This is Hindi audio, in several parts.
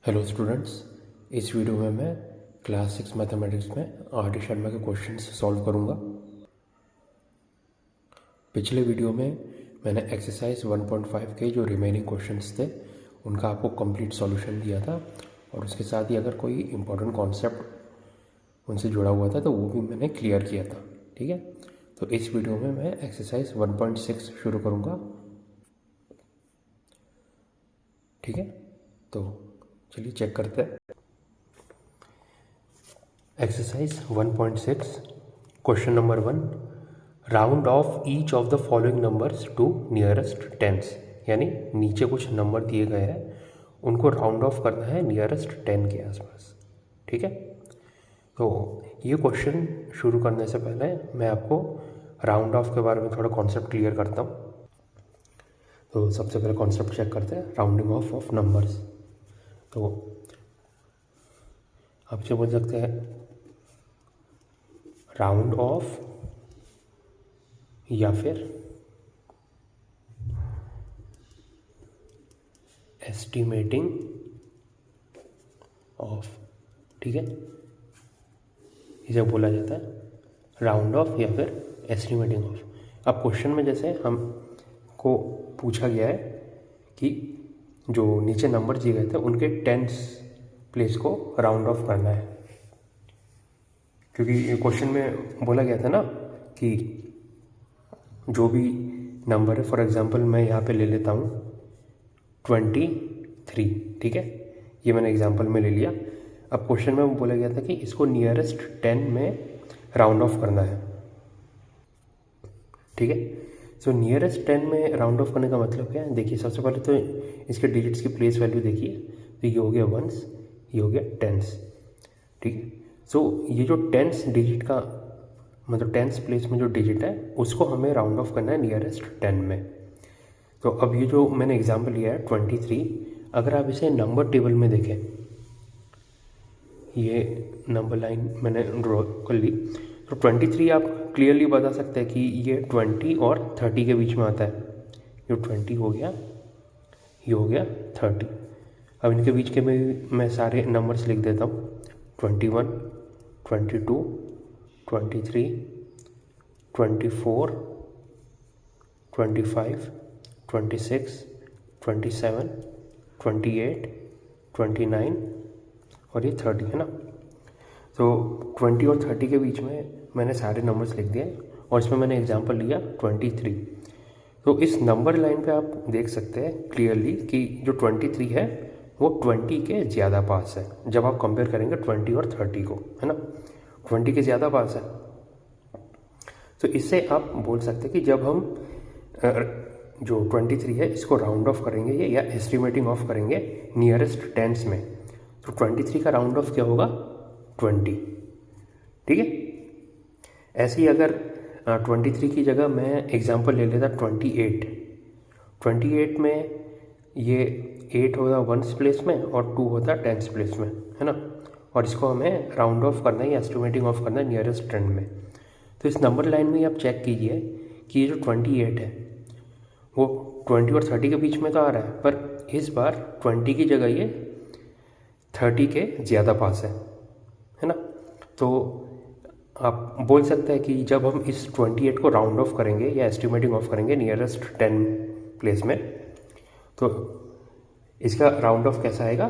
हेलो स्टूडेंट्स, इस वीडियो में मैं क्लास 6 मैथमेटिक्स में आर डी शर्मा के क्वेश्चंस सॉल्व करूंगा। पिछले वीडियो में मैंने एक्सरसाइज 1.5 के जो रिमेनिंग क्वेश्चंस थे उनका आपको कंप्लीट सॉल्यूशन दिया था और उसके साथ ही अगर कोई इम्पोर्टेंट कॉन्सेप्ट उनसे जुड़ा हुआ था तो वो भी मैंने क्लियर किया था। ठीक है, तो इस वीडियो में मैं एक्सरसाइज 1.6 शुरू करूँगा। ठीक है, तो चलिए चेक करते हैं। Exercise 1.6 question number 1, round off each of the following numbers to nearest tens. यानी नीचे कुछ नंबर दिए गए हैं, उनको राउंड ऑफ करना है नियरेस्ट 10 के आसपास। ठीक है, तो ये क्वेश्चन शुरू करने से पहले मैं आपको राउंड ऑफ के बारे में थोड़ा कॉन्सेप्ट क्लियर करता हूँ। तो सबसे पहले कॉन्सेप्ट चेक करते हैं, राउंडिंग ऑफ नंबर्स। तो आप जो बोल सकते हैं राउंड ऑफ या फिर एस्टिमेटिंग ऑफ। ठीक है, इसे बोला जाता है राउंड ऑफ या फिर एस्टिमेटिंग ऑफ। अब क्वेश्चन में जैसे हमको पूछा गया है कि जो नीचे नंबर दिए गए थे उनके टेंस प्लेस को राउंड ऑफ करना है, क्योंकि क्वेश्चन में बोला गया था ना कि जो भी नंबर है, फॉर एग्जांपल मैं यहाँ पे ले लेता हूँ 23। ठीक है, ये मैंने एग्जांपल में ले लिया। अब क्वेश्चन में बोला गया था कि इसको नियरेस्ट 10 में राउंड ऑफ करना है। ठीक है, सो नियरेस्ट 10 में राउंड ऑफ करने का मतलब क्या है? देखिए, सबसे पहले तो इसके डिजिट्स की प्लेस वैल्यू देखिए। तो ये हो गया वंस, ये हो गया टेंस। ठीक है, सो ये जो टेंस डिजिट का मतलब टेंस प्लेस में जो डिजिट है उसको हमें राउंड ऑफ करना है नियरेस्ट 10 में। तो अब ये जो मैंने एग्जांपल लिया है 23, अगर आप इसे नंबर टेबल में देखें, ये नंबर लाइन मैंने ड्रॉ कर ली, तो 23 आप क्लियरली बता सकते हैं कि ये 20 और 30 के बीच में आता है। ये 20 हो गया, ये हो गया 30। अब इनके बीच के मैं सारे नंबर्स लिख देता हूँ, 21, 22, 23, 24, 25, 26, 27, 28, 29 और ये 30 है ना। तो 20 और 30 के बीच में मैंने सारे नंबर्स लिख दिए और इसमें मैंने एग्जांपल लिया 23। तो इस नंबर लाइन पे आप देख सकते हैं क्लियरली कि जो 23 है वो 20 के ज़्यादा पास है। जब आप कंपेयर करेंगे 20 और 30 को, है ना, 20 के ज़्यादा पास है। तो इससे आप बोल सकते हैं कि जब हम जो 23 है इसको राउंड ऑफ करेंगे या एस्टिमेटिंग ऑफ करेंगे नियरेस्ट टेंस में, तो 23 का राउंड ऑफ क्या होगा? 20। ठीक है, ऐसे ही अगर 23 की जगह मैं एग्जांपल ले लेता 28 में ये 8 होता वंस प्लेस में और 2 होता टेंस प्लेस में, है ना। और इसको हमें राउंड ऑफ करना है या एस्टिमेटिंग ऑफ करना है नियरेस्ट 10 में। तो इस नंबर लाइन में आप चेक कीजिए कि ये जो 28 है वो 20 और 30 के बीच में तो आ रहा है, पर इस बार 20 की जगह ये 30 के ज़्यादा पास है ना। तो आप बोल सकते हैं कि जब हम इस 28 को राउंड ऑफ करेंगे या एस्टिमेटिंग ऑफ करेंगे नियरेस्ट 10 प्लेस में, तो इसका राउंड ऑफ कैसा आएगा?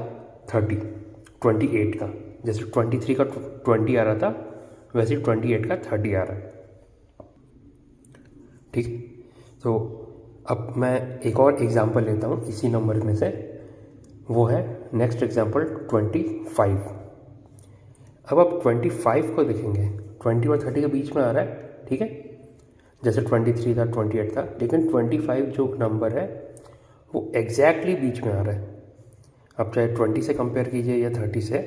28 का। जैसे 23 का 20 आ रहा था वैसे 28 का 30 आ रहा है। ठीक, तो अब मैं एक और एग्जांपल लेता हूँ इसी नंबर में से, वो है नेक्स्ट एग्जांपल 25। अब आप 25 को देखेंगे, 20 और 30 के बीच में आ रहा है। ठीक है, जैसे 23 था, 28 था, लेकिन 25 जो नंबर है वो एग्जैक्टली बीच में आ रहा है। अब चाहे 20 से कंपेयर कीजिए या 30 से,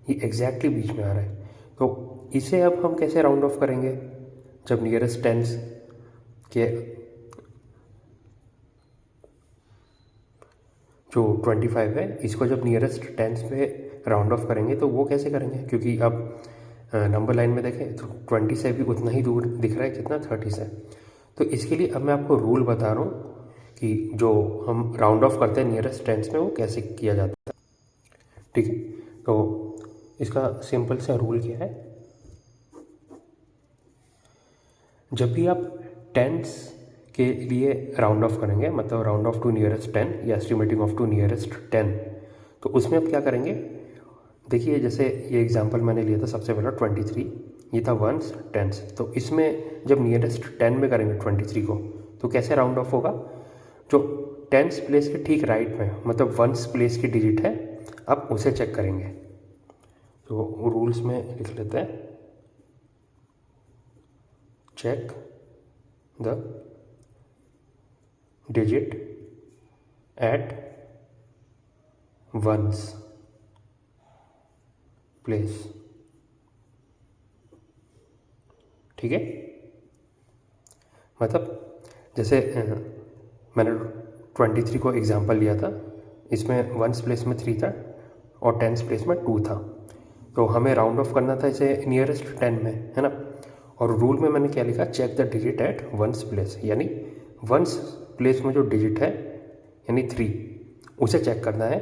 ये एग्जैक्टली बीच में आ रहा है। तो इसे अब हम कैसे राउंड ऑफ करेंगे? जब नियरेस्ट टेंस के जो 25 है इसको जब नियरेस्ट टेंस पे राउंड ऑफ करेंगे तो वो कैसे करेंगे? क्योंकि अब नंबर लाइन में देखें तो 20 से भी उतना ही दूर दिख रहा है जितना 30 से। तो इसके लिए अब मैं आपको रूल बता रहा हूँ कि जो हम राउंड ऑफ करते हैं नियरेस्ट टेंस में वो कैसे किया जाता है। ठीक है। तो इसका सिंपल सा रूल क्या है, जब भी आप टेंस के लिए राउंड ऑफ करेंगे, मतलब राउंड ऑफ टू नियरेस्ट 10 या एस्टिमेटिंग ऑफ टू नियरेस्ट 10, तो उसमें आप क्या करेंगे, देखिए जैसे ये एग्जांपल मैंने लिया था सबसे पहला 23, ये था वंस टेंस। तो इसमें जब नियरेस्ट 10 में करेंगे 23 को, तो कैसे राउंड ऑफ होगा, जो टेंस प्लेस के ठीक राइट में, मतलब वंस प्लेस की डिजिट है, आप उसे चेक करेंगे। तो रूल्स में लिख लेते हैं, check the digit at ones place. ठीक है, मतलब जैसे मैंने 23 को एग्जांपल लिया था, इसमें वंस प्लेस में 3 था और टेंस प्लेस में 2 था, तो हमें राउंड ऑफ करना था इसे नियरेस्ट 10 में, है ना। और रूल में मैंने क्या लिखा, check the digit at ones place, यानी वंस प्लेस में जो डिजिट है यानी 3, उसे चेक करना है।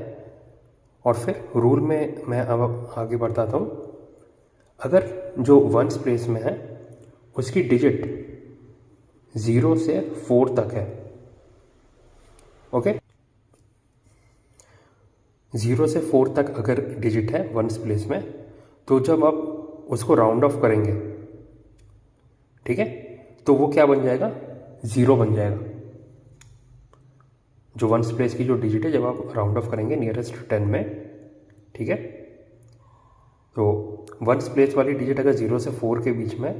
और फिर रूल में मैं अब आगे बताता हूँ, अगर जो वंस प्लेस में है उसकी डिजिट 0 से 4 तक है, ओके, 0 से 4 तक अगर डिजिट है वंस प्लेस में, तो जब आप उसको राउंड ऑफ करेंगे, ठीक है, तो वो क्या बन जाएगा, 0 बन जाएगा। जो वंस प्लेस की जो डिजिट है जब आप राउंड ऑफ करेंगे नियरेस्ट 10 में, ठीक है, तो वंस प्लेस वाली डिजिट अगर 0 से 4 के बीच में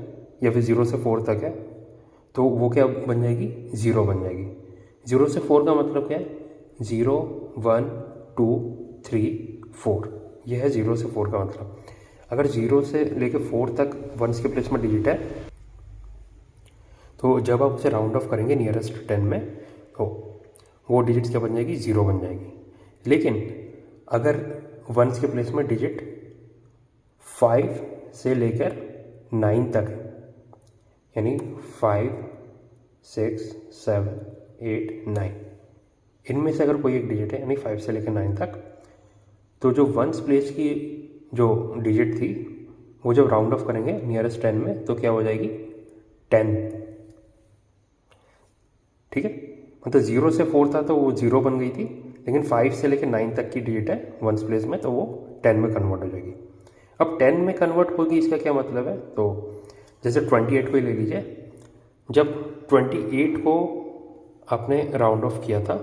या फिर 0 से 4 तक है, तो वो क्या बन जाएगी, 0 बन जाएगी। 0 से 4 का मतलब क्या है, 0 1 2 3 4, यह है 0 से 4 का मतलब। अगर 0 से लेके 4 तक वंस के प्लेस में डिजिट है, तो जब आप उसे राउंड ऑफ करेंगे नियरेस्ट 10 में, तो वो डिजिट क्या बन जाएगी, 0 बन जाएगी। लेकिन अगर वंस के प्लेस में डिजिट 5 से लेकर 9 तक है, यानी 5 6 7 8 9, इनमें से अगर कोई एक डिजिट है यानी 5 से लेकर 9 तक, तो जो वंस प्लेस की जो डिजिट थी वो जब राउंड ऑफ करेंगे नियरेस्ट 10 में, तो क्या हो जाएगी, 10। ठीक है, मतलब 0 से 4 था तो वो 0 बन गई थी, लेकिन 5 से लेकर 9 तक की डिजिट है वंस प्लेस में, तो वो 10 में कन्वर्ट हो जाएगी। अब 10 में कन्वर्ट होगी, इसका क्या मतलब है, तो जैसे 28 को ही ले लीजिए, जब 28 को आपने राउंड ऑफ किया था,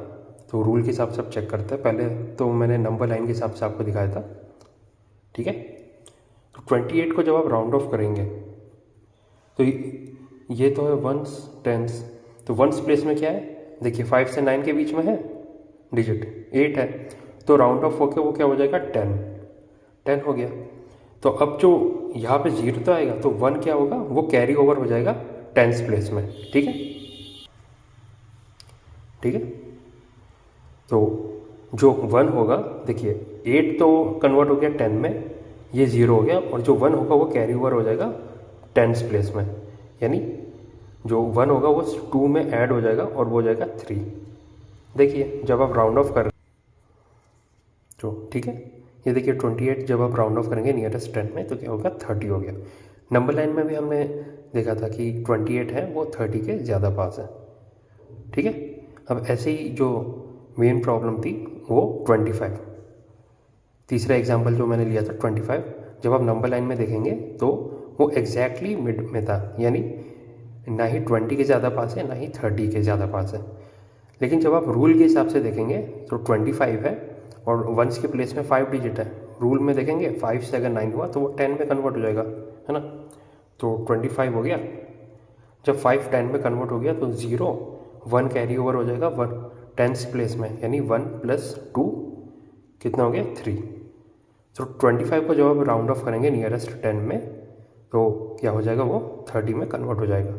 तो रूल के हिसाब से आप चेक करते हैं, पहले तो मैंने नंबर लाइन के हिसाब से आपको दिखाया था, ठीक है। तो 28 को जब आप राउंड ऑफ करेंगे, तो ये तो है वंस टेंस, तो वंस प्लेस में क्या है, देखिए 5 से 9 के बीच में है डिजिट, 8 है, तो राउंड ऑफ होकर वो क्या हो जाएगा, 10 हो गया। तो अब जो यहाँ पे 0 तो आएगा, तो 1 क्या होगा, वो कैरी ओवर हो जाएगा टेंस प्लेस में। ठीक है, ठीक है, तो जो 1 होगा, देखिए 8 तो कन्वर्ट हो गया 10 में, ये 0 हो गया, और जो 1 होगा वो कैरी ओवर हो जाएगा टेंस प्लेस में, यानी जो 1 होगा वो 2 में ऐड हो जाएगा और वो हो जाएगा 3। देखिए जब आप राउंड ऑफ कर, तो ठीक है, ये देखिए 28 जब आप राउंड ऑफ करेंगे नियरेस्ट 10 में, तो क्या होगा, 30 हो गया। नंबर लाइन में भी हमने देखा था कि 28 है वो 30 के ज़्यादा पास है। ठीक है, अब ऐसे ही जो मेन प्रॉब्लम थी वो 25, तीसरा एग्जाम्पल जो मैंने लिया था 25, जब आप नंबर लाइन में देखेंगे तो वो एग्जैक्टली मिड में था, यानी ना ही 20 के ज़्यादा पास है ना ही 30 के ज़्यादा पास है। लेकिन जब आप रूल के हिसाब से देखेंगे तो 25 है और वंस के प्लेस में 5 डिजिट है, रूल में देखेंगे 5 से अगर 9 हुआ तो वो 10 में कन्वर्ट हो जाएगा, है ना। तो 25 हो गया, जब 5 10 में कन्वर्ट हो गया तो 0 1 कैरी ओवर हो जाएगा 1 टेंस प्लेस में, यानी 1 + 2 कितना हो गया, 3। तो 25 को जब आप राउंड ऑफ करेंगे नियरेस्ट 10 में, तो क्या हो जाएगा, वो 30 में कन्वर्ट हो जाएगा।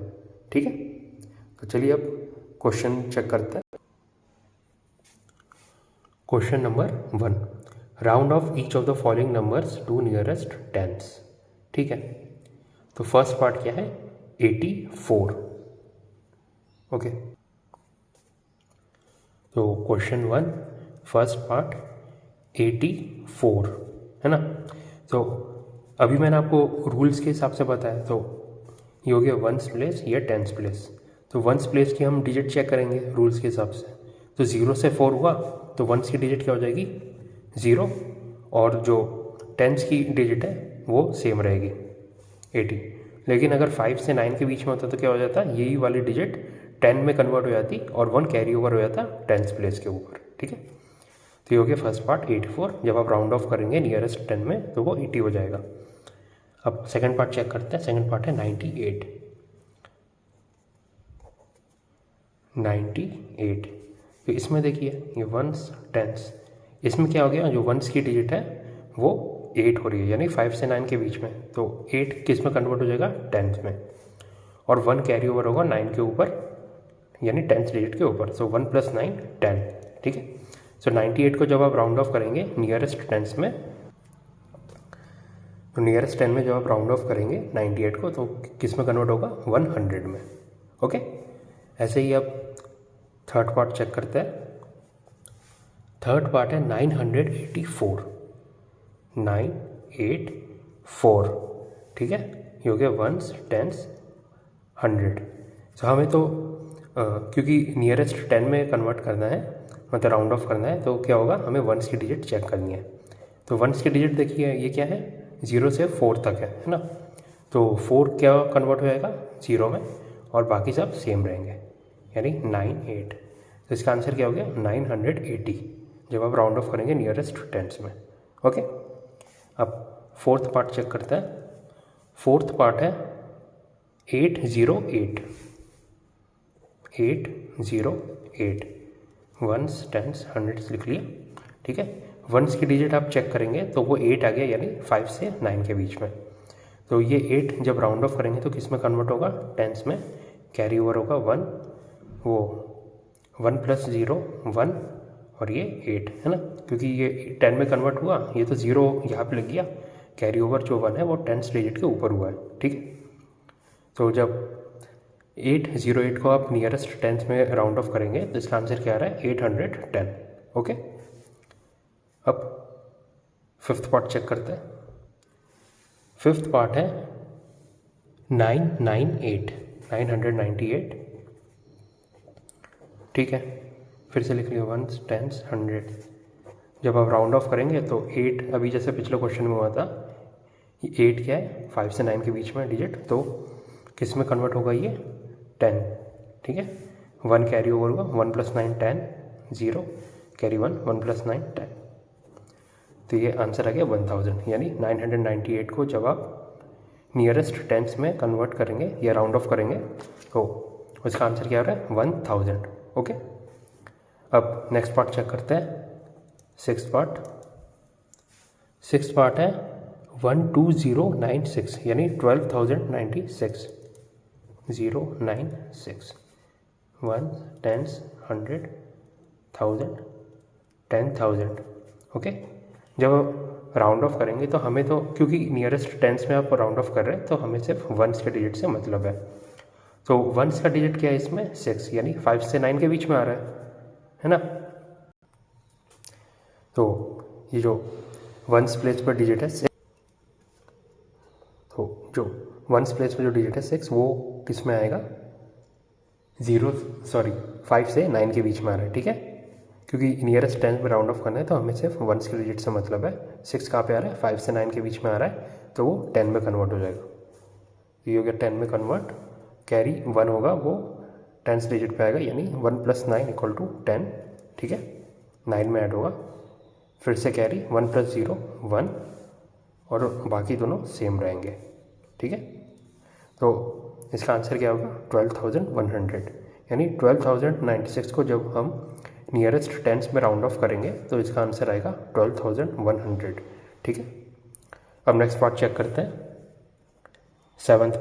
ठीक है, तो चलिए अब क्वेश्चन चेक करते हैं। Question number 1, round off each of the following numbers to nearest tens. ठीक है, तो फर्स्ट पार्ट क्या है, 84। ओके, तो क्वेश्चन 1 फर्स्ट पार्ट 84, है ना। तो अभी मैंने आपको रूल्स के हिसाब से बताया, तो ये हो गया वंस प्लेस, ये टेंस प्लेस। तो वंस प्लेस की हम डिजिट चेक करेंगे रूल्स के हिसाब से। तो 0 से 4 हुआ तो वंस की डिजिट क्या हो जाएगी 0, और जो टेंस की डिजिट है वो सेम रहेगी 80। लेकिन अगर 5 से 9 के बीच में होता तो क्या हो जाता, यही वाली डिजिट 10 में कन्वर्ट हो जाती और 1 कैरी ओवर हो जाता टेंस प्लेस के ऊपर। ठीक है, तो ये हो गया फर्स्ट पार्ट 84। जब आप राउंड ऑफ करेंगे नियरेस्ट 10 में तो वो 80 हो जाएगा। अब सेकंड पार्ट चेक करते हैं। सेकंड पार्ट है 98। 98, तो इसमें देखिए ये वंस टेंस, इसमें क्या हो गया, जो वंस की डिजिट है वो 8 हो रही है, यानी 5 से 9 के बीच में। तो 8 किस में कन्वर्ट हो जाएगा टेंस में, और 1 कैरी ओवर होगा 9 के ऊपर, यानी टेंस डिजिट के ऊपर। सो 1 + 9 10। ठीक है, सो 98 को जब आप राउंड ऑफ करेंगे नियरेस्ट टेंस में, तो नियरेस्ट 10 में जब आप राउंड ऑफ करेंगे 98 को तो किस में कन्वर्ट होगा 100 में। ओके, ऐसे ही अब थर्ड पार्ट चेक करते हैं। थर्ड पार्ट है 984। 984, ठीक है, ये हो गया वंस टेंस 100। तो हमें तो क्योंकि नियरेस्ट 10 में कन्वर्ट करना है, मतलब राउंड ऑफ करना है, तो क्या होगा हमें वंस की डिजिट चेक करनी है। तो वंस की डिजिट देखिए ये क्या है 0 से 4 तक है ना। तो 4 क्या कन्वर्ट हो जाएगा 0 में, और बाकी सब सेम रहेंगे, यानी 98। तो इसका आंसर क्या हो गया 980 जब आप राउंड ऑफ करेंगे नियरेस्ट टेंस में। ओके, अब फोर्थ पार्ट चेक करते हैं। फोर्थ पार्ट है 808। 808 वंस टेंस हंड्रेड्स लिख लिया। ठीक है, वंस की डिजिट आप चेक करेंगे तो वो 8 आ गया, यानी 5 से 9 के बीच में। तो ये 8 जब राउंड ऑफ करेंगे तो किस में कन्वर्ट होगा टेंस में, कैरी ओवर होगा 1, वो 1 + 0 1, और ये 8 है ना, क्योंकि ये 10 में कन्वर्ट हुआ, ये तो 0 यहाँ पे लग गया, कैरी ओवर जो 1 है वो टेंस डिजिट के ऊपर हुआ है। ठीक है, तो जब 808 को आप नियरेस्ट टेंस में राउंड ऑफ करेंगे तो इसका आंसर क्या आ रहा है 810। ओके, अब फिफ्थ पार्ट चेक करते हैं। फिफ्थ पार्ट है 998। 998, ठीक है, फिर से लिख लिया वंस टेंस 100। जब आप राउंड ऑफ करेंगे तो 8, अभी जैसे पिछले क्वेश्चन में हुआ था, 8 क्या है 5 से 9 के बीच में डिजिट, तो किस में कन्वर्ट होगा ये 10। ठीक है, 1 कैरी ओवर होगा, 1 + 9 10, 0 कैरी 1, 1 + 9 10। तो ये आंसर आ गया 1000, यानी 998 को जब आप नियरेस्ट टेंस में कन्वर्ट करेंगे या राउंड ऑफ करेंगे तो उसका आंसर क्या आ रहा है 1000। ओके, अब नेक्स्ट पार्ट चेक करते हैं। सिक्स्थ पार्ट है 12096, यानी 12096। 096 1 10 100 1000 10,000। ओके, जब राउंड ऑफ करेंगे तो हमें तो, क्योंकि नियरेस्ट टेंस में आप राउंड ऑफ कर रहे हैं तो हमें सिर्फ वंस के डिजिट से मतलब है। तो वंस का डिजिट क्या है इसमें 6, यानी 5 से 9 के बीच में आ रहा है ना। तो ये जो वंस प्लेस पर डिजिट है 6, तो जो वंस प्लेस पर जो डिजिट है 6 वो किस में आएगा 5 से 9 के बीच में आ रहा है। ठीक है, क्योंकि नियरेस्ट टेंस में राउंड ऑफ करना है तो हमें सिर्फ वंस के डिजिट से मतलब है। 6 कहाँ पे आ रहा है 5 से 9 के बीच में आ रहा है, तो वो 10 में कन्वर्ट हो जाएगा। ये हो गया 10 में कन्वर्ट, कैरी 1 होगा वो टेंस डिजिट पे आएगा, यानी 1 + 9 = 10। ठीक है, 9 में ऐड होगा, फिर से कैरी 1 + 0 1, और बाकी दोनों सेम रहेंगे। ठीक है, तो इसका आंसर क्या होगा 12100, यानी 12096 को जब हम नियरेस्ट टेंस में राउंड ऑफ करेंगे तो इसका आंसर आएगा 12100। ठीक है, अब नेक्स्ट पार्ट चेक करते हैं। सेवन्थ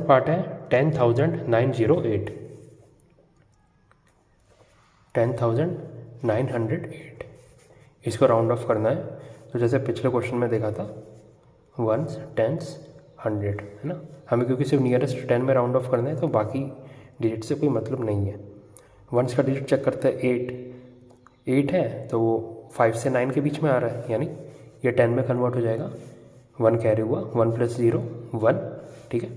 पार्ट है 10908। 10908, इसको राउंड ऑफ करना है। तो जैसे पिछले क्वेश्चन में देखा था वंस टेंस 100 है ना, हमें क्योंकि सिर्फ नियरेस्ट 10 में राउंड ऑफ करना है तो बाकी डिजिट से कोई मतलब नहीं है। वंस का डिजिट चेक करते हैं 8 है, तो वो 5 से 9 के बीच में आ रहा है, यानी ये 10 में कन्वर्ट हो जाएगा, 1 कैरी हुआ, 1 + 0 1, ठीक है।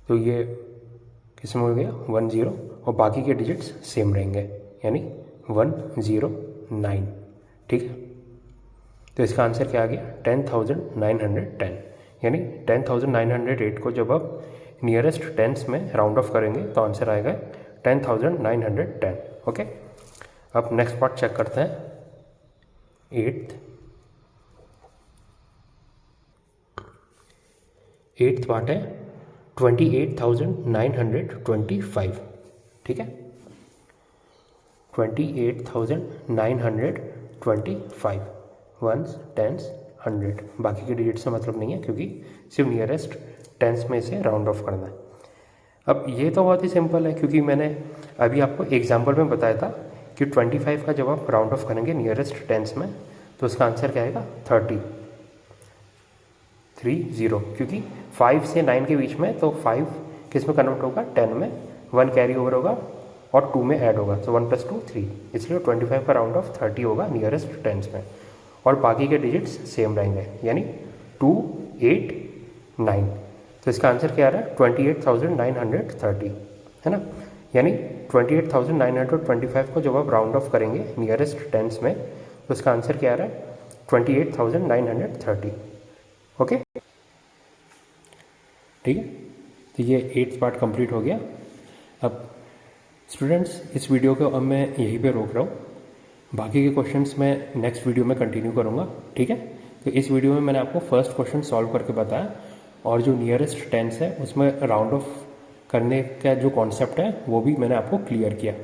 तो ये किस में हो गया 1 0, और बाकी के डिजिट्स सेम रहेंगे, यानी 1 0 9, ठीक है। तो इसका आंसर क्या आ गया 10,910, यानी 10,908 को जब आप नियरेस्ट टेंस में राउंड ऑफ करेंगे तो आंसर आएगा 10,910। ओके, अब नेक्स्ट पार्ट चेक करते हैं। 8th पार्ट है 28,925, ठीक है, 28,925 1s 10s 100, बाकी के डिजिट से मतलब नहीं है क्योंकि सिर्फ नियरेस्ट टेंस में से राउंड ऑफ करना है। अब ये तो बहुत ही सिंपल है क्योंकि मैंने अभी आपको एग्जाम्पल में बताया था कि 25 का जब आप राउंड ऑफ करेंगे नियरेस्ट टेंस में तो उसका आंसर क्या आएगा 30, क्योंकि 5 से 9 के बीच में, तो 5 किस में कन्वर्ट होगा 10 में, 1 कैरी ओवर होगा और 2 में ऐड होगा, तो 1 + 2 3, इसलिए 25 का राउंड ऑफ 30 होगा नियरेस्ट टेंस में, और बाकी के डिजिट्स सेम रहेंगे, यानी 2 8 9। तो इसका आंसर क्या आ रहा है 28,930, है ना, यानी 28,925 को जब आप राउंड ऑफ करेंगे नियरेस्ट टेंस में तो इसका आंसर क्या आ रहा है 28,930। ओके, ठीक है। तो ये 8th पार्ट कंप्लीट हो गया। अब स्टूडेंट्स इस वीडियो को अब मैं यहीं पे रोक रहा हूँ, बाकी के क्वेश्चंस मैं नेक्स्ट वीडियो में कंटिन्यू करूँगा, ठीक है। तो इस वीडियो में मैंने आपको फर्स्ट क्वेश्चन सॉल्व करके बताया और जो नियरेस्ट टेंस है उसमें राउंड ऑफ करने का जो कॉन्सेप्ट है वो भी मैंने आपको क्लियर किया,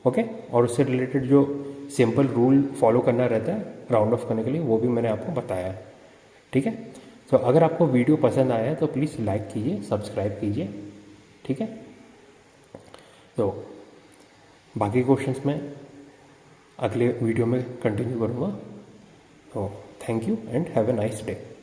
ओके। और उससे रिलेटेड जो सिंपल रूल फॉलो करना रहता है राउंड ऑफ करने के लिए वो भी मैंने आपको बताया है, ठीक है। तो अगर आपको वीडियो पसंद आया है तो प्लीज़ लाइक कीजिए, सब्सक्राइब कीजिए, ठीक है। तो बाकी क्वेश्चंस में अगले वीडियो में कंटिन्यू करूँगा। तो thank you and have a nice day.